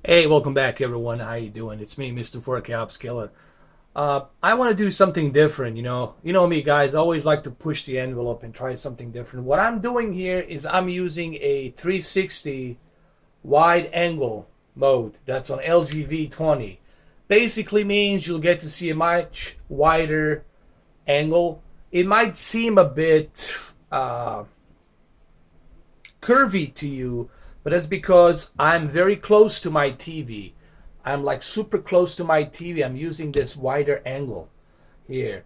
Hey, welcome back, everyone. How you doing? It's me, Mr. 4K Upscaler. I want to do something different. You know me, guys. I always like to push the envelope and try something different. What I'm doing here is I'm using a 360 wide angle mode that's on LGV20. Basically means you'll get to see a much wider angle. It might seem a bit curvy to you, but that's because I'm very close to my TV. I'm like super close to my TV. I'm using this wider angle here,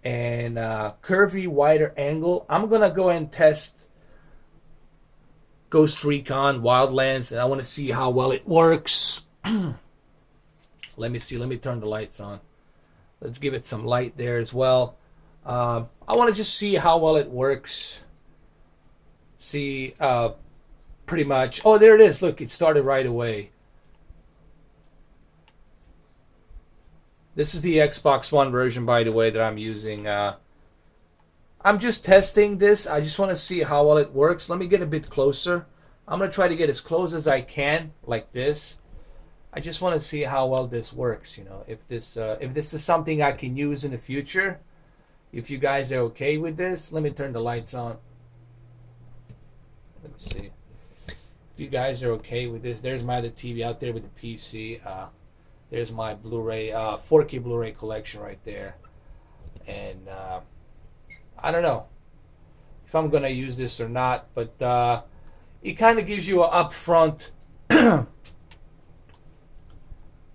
and curvy wider angle. I'm gonna go and test Ghost Recon Wildlands, and I want to see how well it works. Let me see. Let me turn the lights on. Let's give it some light there as well. I want to just see how well it works. See, pretty much. Oh, there it is. Look, it started right away. This is the Xbox One version, by the way, that I'm using. I'm just testing this. I just want to see how well it works. Let me get a bit closer. I'm going to try to get as close as I can, like this. I just want to see how well this works. If this is something I can use in the future. If you guys are okay with this, let me turn the lights on. Let me see. If you guys are okay with this, there's my other TV out there with the PC. There's my Blu-ray, 4K Blu-ray collection right there. And I don't know if I'm gonna use this or not, but it kind of gives you an upfront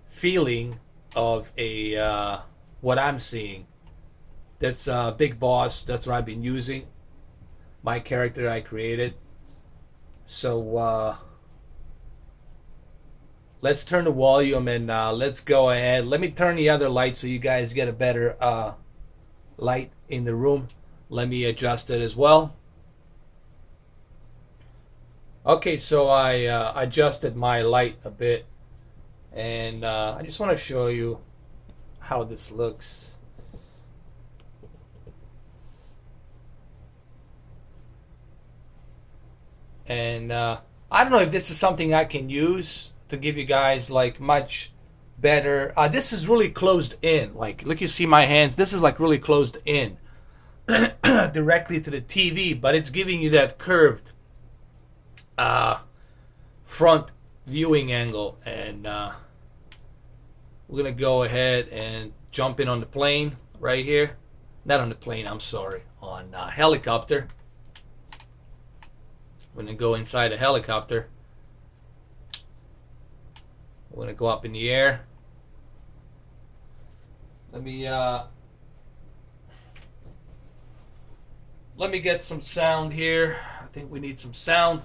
feeling of a what I'm seeing. That's Big Boss. That's what I've been using. My character I created. So let's turn the volume and let's go ahead. Let me turn the other light so you guys get a better light in the room. Let me adjust it as well. Okay, so I adjusted my light a bit, and I just want to show you how this looks. And I don't know if this is something I can use to give you guys like much better. This is really closed in. Like, look, you see my hands. This is like really closed in directly to the TV, but it's giving you that curved front viewing angle. And we're gonna go ahead and jump in on the plane right here. Not on the plane. I'm sorry. On helicopter. We're going to go inside a helicopter. We're going to go up in the air. Let me get some sound here. I think we need some sound.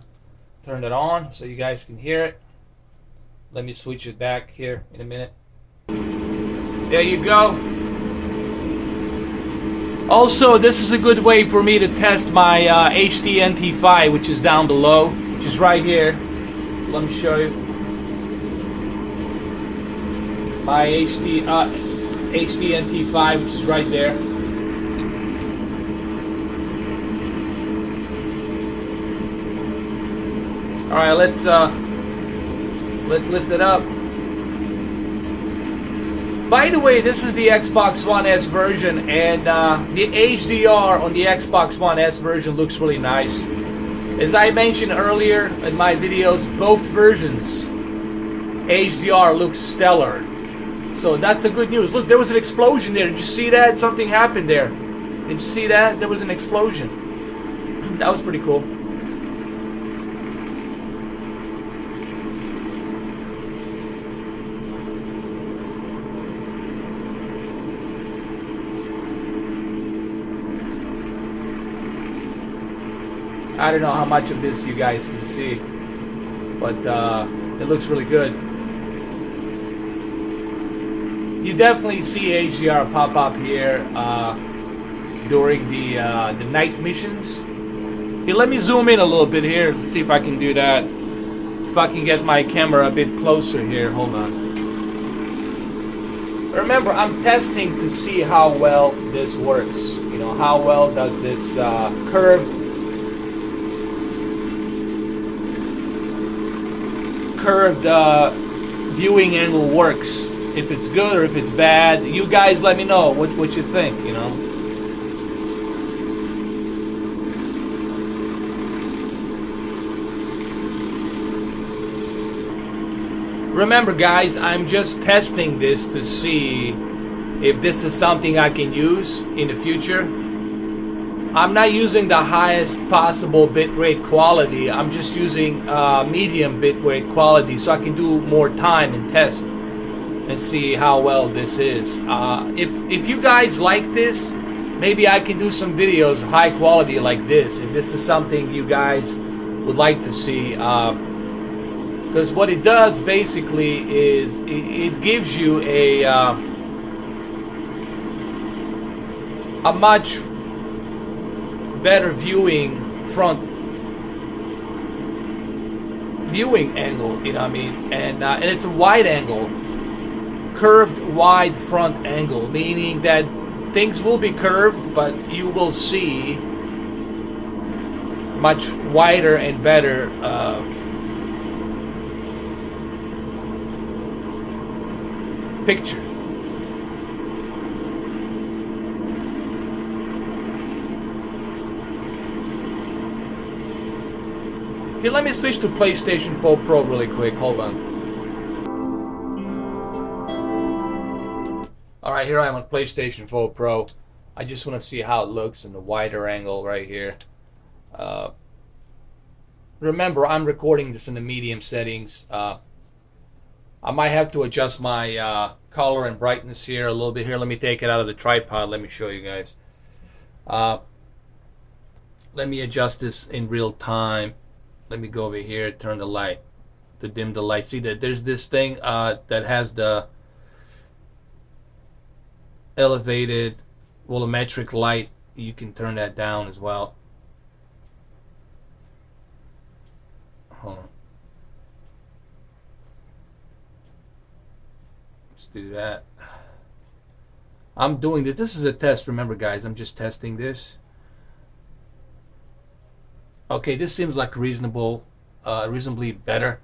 Turn it on so you guys can hear it. Let me switch it back here in a minute. There you go. Also, this is a good way for me to test my HDNT5, which is down below, which is right here. Let me show you. My HDNT5, which is right there. All right, let's lift it up. By the way, this is the Xbox One S version, and the HDR on the Xbox One S version looks really nice. As I mentioned earlier in my videos, both versions HDR looks stellar. So that's a good news. Look, there was an explosion there. Did you see that? Something happened there. Did you see that? There was an explosion. That was pretty cool. I don't know how much of this you guys can see, but it looks really good. You definitely see HDR pop up here during the night missions. Here, let me zoom in a little bit here. Let's see if I can do that. If I can get my camera a bit closer here. Hold on. Remember, I'm testing to see how well this works. How well does this curved viewing angle works. If it's good or if it's bad, you guys let me know what you think, you know. Remember guys, I'm just testing this to see if this is something I can use in the future. I'm not using the highest possible bitrate quality. I'm just using medium bitrate quality so I can do more time and test and see how well this is. If you guys like this, maybe I can do some videos high quality like this. If this is something you guys would like to see. Because what it does basically is it gives you a much better viewing angle, you know what I mean, and it's a wide angle, curved wide front angle, meaning that things will be curved, but you will see much wider and better picture. Here, let me switch to PlayStation 4 Pro really quick. Hold on. Alright, here I am on PlayStation 4 Pro. I just want to see how it looks in the wider angle right here. Remember, I'm recording this in the medium settings. I might have to adjust my color and brightness here a little bit. Here, let me take it out of the tripod. Let me show you guys. Let me adjust this in real time. Let me go over here, turn the light, to dim the light. See that there's this thing that has the elevated volumetric light. You can turn that down as well. Hold on. Let's do that. I'm doing this. This is a test. Remember, guys, I'm just testing this. Okay, this seems like reasonably better,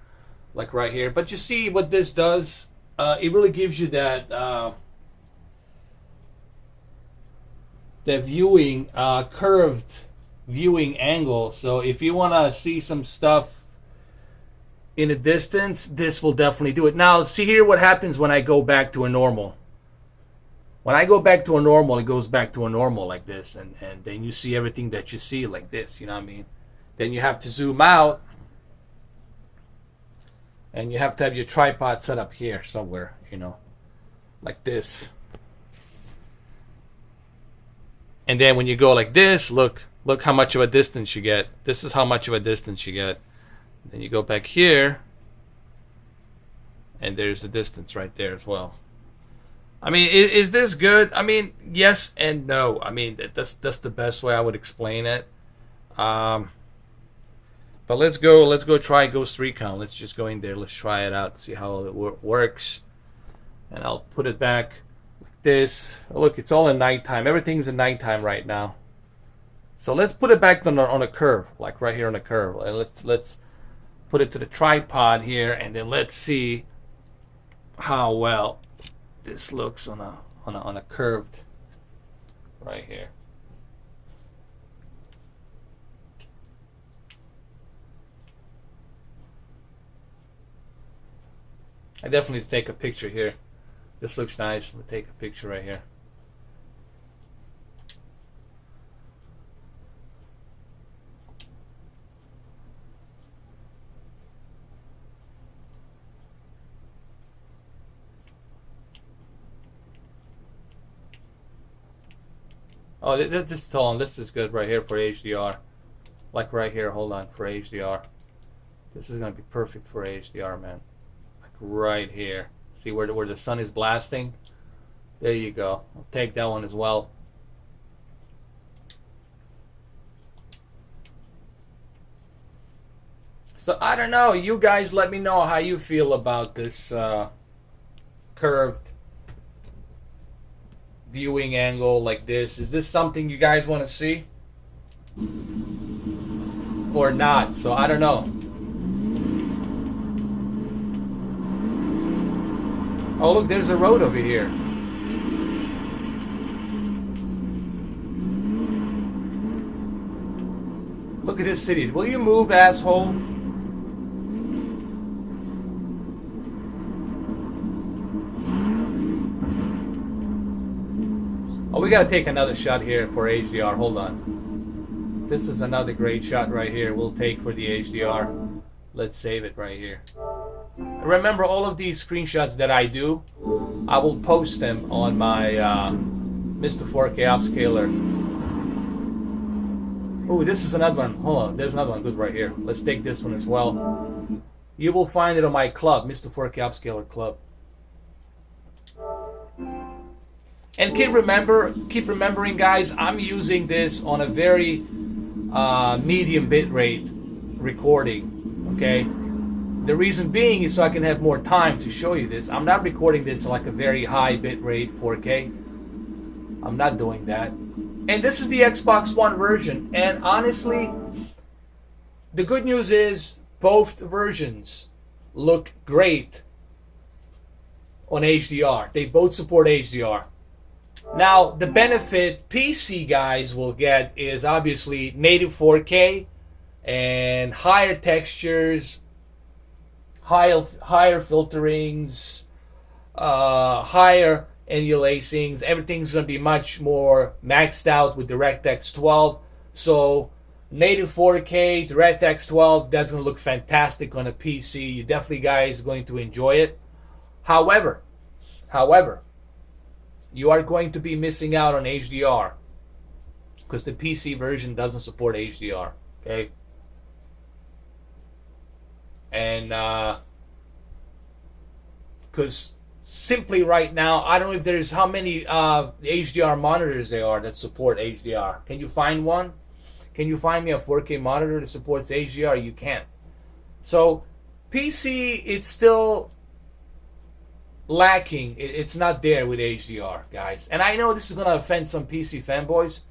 like right here. But you see what this does? It really gives you that viewing, curved viewing angle. So if you want to see some stuff in a distance, this will definitely do it. Now, see here what happens when I go back to a normal. When I go back to a normal, it goes back to a normal like this, and then you see everything that you see like this, you know what I mean? Then you have to zoom out, and you have to have your tripod set up here somewhere, you know, like this. And then when you go like this, look how much of a distance you get. This is how much of a distance you get. Then you go back here, and there's the distance right there as well. I mean, is this good? I mean, yes and no. I mean, that's the best way I would explain it. But let's go try Ghost Recon. Let's just go in there. Let's try it out, see how it works. And I'll put it back like this. Look, it's all in nighttime. Everything's in nighttime right now. So let's put it back on a curve, like right here on a curve. And let's put it to the tripod here, and then let's see how well this looks on a curved right here. I definitely need to take a picture here. This looks nice. Let me take a picture right here. Oh, this is good right here for HDR. Like right here, hold on, for HDR. This is gonna be perfect for HDR, man. Like right here. See where the sun is blasting? There you go. I'll take that one as well. So I don't know. You guys let me know how you feel about this curved viewing angle like this. Is this something you guys want to see or not? So I don't know. Oh, look, there's a road over here. Look at this city. Will you move, asshole? Oh, we gotta take another shot here for HDR. Hold on. This is another great shot right here. We'll take for the HDR. Let's save it right here. Remember, all of these screenshots that I do, I will post them on my Mr. 4K Upscaler. Oh, this is another one. Hold on, there's another one good right here. Let's take this one as well. You will find it on my club, Mr. 4K Upscaler Club. And keep remembering, guys, I'm using this on a very medium bitrate recording, okay? The reason being is so I can have more time to show you this. I'm not recording this like a very high bitrate 4K. I'm not doing that. And this is the Xbox One version. And honestly, the good news is both versions look great on HDR. They both support HDR. Now, the benefit PC guys will get is obviously native 4K and higher textures, higher filterings, higher anti-aliasings. Everything's going to be much more maxed out with DirectX 12. So, native 4K, DirectX 12, that's going to look fantastic on a PC. You definitely guys going to enjoy it. However, you are going to be missing out on HDR because the PC version doesn't support HDR, okay? And because simply right now, I don't know if there's how many HDR monitors there are that support HDR. Can you find one? Can you find me a 4K monitor that supports HDR? You can't. So PC, it's still lacking. It's not there with HDR, guys. And I know this is going to offend some PC fanboys.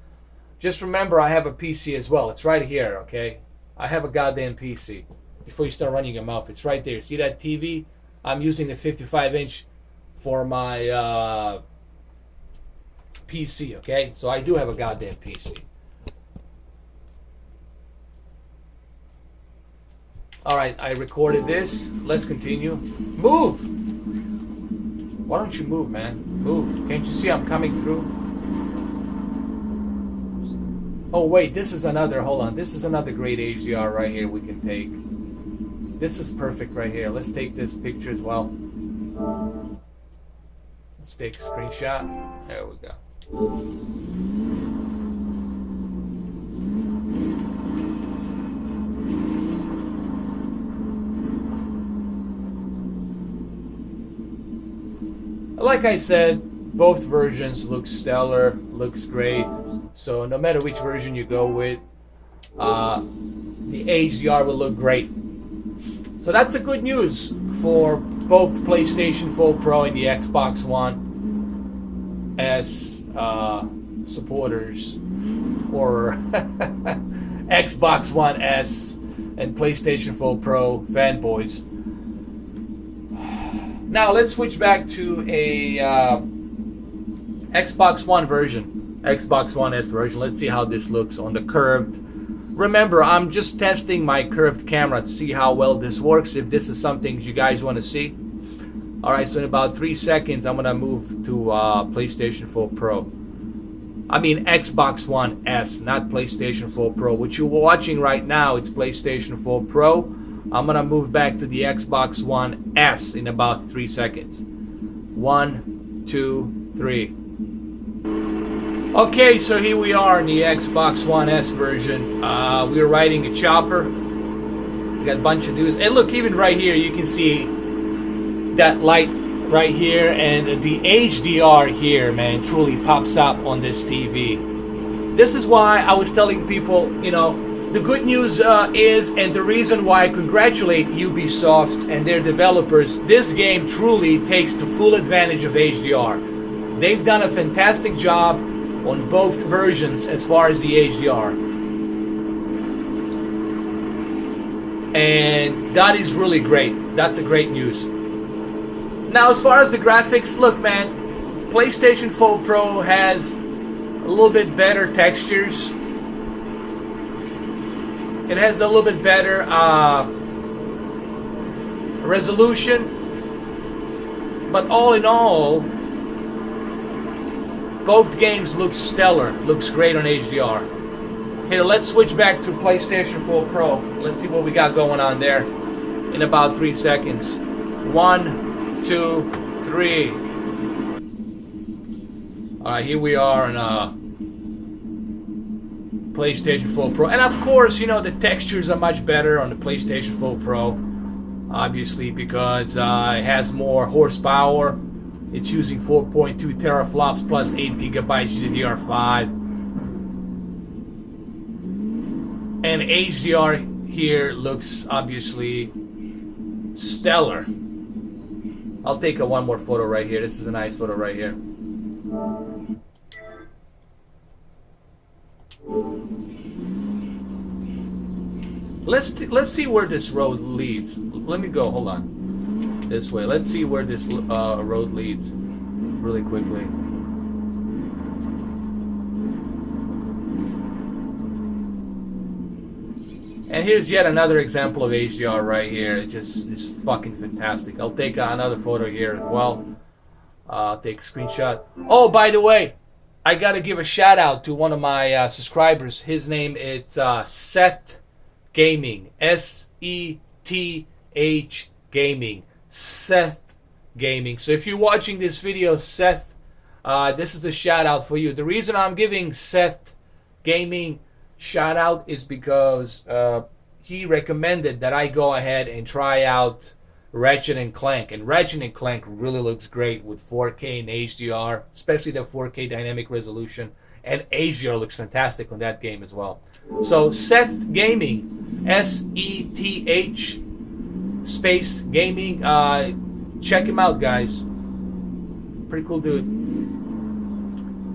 Just remember, I have a PC as well. It's right here, okay? I have a goddamn PC. Before you start running your mouth, it's right there. See that TV? I'm using the 55-inch for my PC, okay? So I do have a goddamn PC. Alright, I recorded this. Let's continue. Move! Why don't you move, man? Move. Can't you see I'm coming through? Oh, wait, this is another, hold on. This is another great HDR right here we can take. This is perfect right here. Let's take this picture as well. Let's take a screenshot. There we go. Like I said, both versions look stellar, looks great. So no matter which version you go with, the HDR will look great. So that's a good news for both PlayStation 4 Pro and the Xbox One S supporters, or Xbox One S and PlayStation 4 Pro fanboys. Now let's switch back to a Xbox One version, Xbox One S version. Let's see how this looks on the curved. Remember, I'm just testing my curved camera to see how well this works, if this is something you guys want to see. Alright, so in about 3 seconds, I'm going to move to PlayStation 4 Pro. I mean Xbox One S, not PlayStation 4 Pro. What you're watching right now, it's PlayStation 4 Pro. I'm going to move back to the Xbox One S in about 3 seconds. 1, 2, 3. Okay, so here we are in the Xbox One S version. We're riding a chopper. We got a bunch of dudes. And look, even right here, you can see that light right here. And the HDR here, man, truly pops up on this TV. This is why I was telling people, you know, the good news is, and the reason why I congratulate Ubisoft and their developers, this game truly takes the full advantage of HDR. They've done a fantastic job on both versions as far as the HDR. And that is really great. That's a great news. Now, as far as the graphics, look, man, PlayStation 4 Pro has a little bit better textures. It has a little bit better resolution. But all in all, both games look stellar. Looks great on HDR. Here, let's switch back to PlayStation 4 Pro. Let's see what we got going on there in about 3 seconds. 1, 2, 3. Alright, here we are on PlayStation 4 Pro. And of course, you know, the textures are much better on the PlayStation 4 Pro. Obviously, because it has more horsepower. It's using 4.2 teraflops plus 8 gigabytes GDDR5. And HDR here looks obviously stellar. I'll take one more photo right here. This is a nice photo right here. Let's see where this road leads. Let me go. Hold on. This way. Let's see where this road leads, really quickly. And here's yet another example of HDR right here. It just is fucking fantastic. I'll take another photo here as well. I'll take a screenshot. Oh, by the way, I gotta give a shout out to one of my subscribers. His name is Seth Gaming. S-E-T-H Gaming. Seth Gaming. So if you're watching this video, Seth, this is a shout out for you. The reason I'm giving Seth Gaming shout out is because he recommended that I go ahead and try out Ratchet and Clank. And Ratchet and Clank really looks great with 4K and HDR, especially the 4K dynamic resolution. And HDR looks fantastic on that game as well. So Seth Gaming, S-E-T-H space Gaming. Check him out, guys. Pretty cool dude.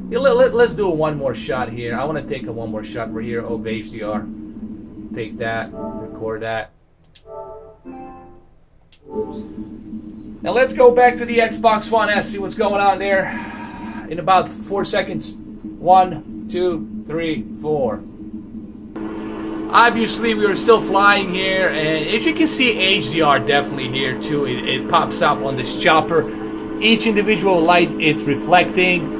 Yeah, let's do one more shot here. I want to take one more shot right here of HDR. Take that, record that. Now let's go back to the Xbox One S, see what's going on there in about 4 seconds. 1, 2, 3, 4. Obviously, we are still flying here, and as you can see, HDR definitely here too. It pops up on this chopper. Each individual light, it's reflecting.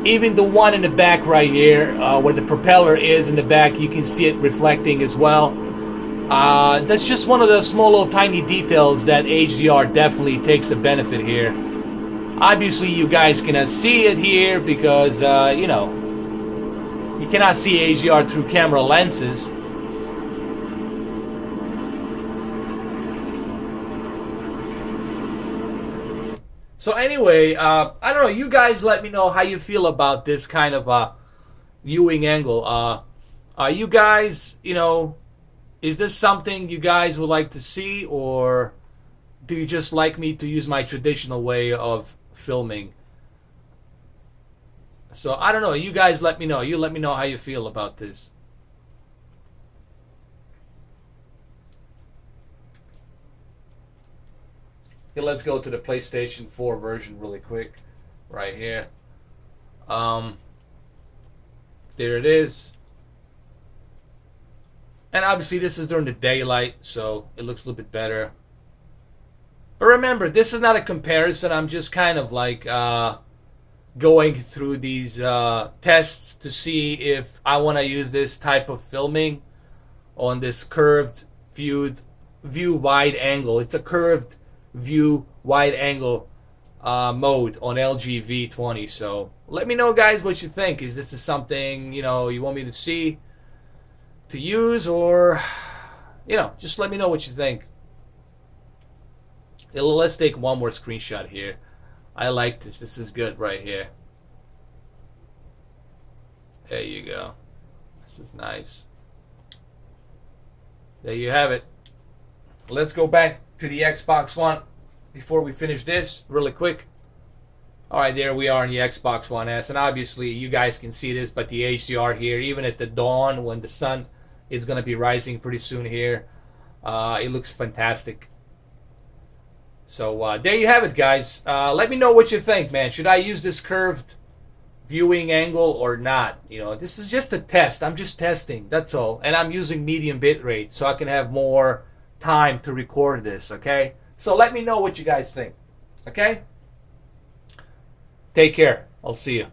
Even the one in the back right here, where the propeller is in the back, you can see it reflecting as well. That's just one of the small little tiny details that HDR definitely takes the benefit here. Obviously, you guys cannot see it here because, you know, you cannot see HDR through camera lenses. So anyway, I don't know. You guys let me know how you feel about this kind of viewing angle. Are you guys, you know, is this something you guys would like to see, or do you just like me to use my traditional way of filming? So I don't know. You guys let me know. You let me know how you feel about this. Okay, let's go to the PlayStation 4 version really quick. Right here. There it is. And obviously this is during the daylight, so it looks a little bit better. But remember, this is not a comparison. I'm just kind of like going through these tests to see if I want to use this type of filming on this curved view wide angle. It's a curved view wide angle mode on LGV20. So let me know, guys, what you think. Is this something, you know, you want me to see, to use, or, you know, just let me know what you think. Let's take one more screenshot here. I like this. This is good right here. There you go. This is nice. There you have it. Let's go back to the Xbox One before we finish this really quick. Alright, there we are on the Xbox One S. And obviously you guys can see this, but the HDR here, even at the dawn when the sun is going to be rising pretty soon here, it looks fantastic. So there you have it, guys. Let me know what you think, man. Should I use this curved viewing angle or not? You know, this is just a test. I'm just testing, that's all. And I'm using medium bitrate so I can have more time to record this, okay? So let me know what you guys think, okay? Take care. I'll see you.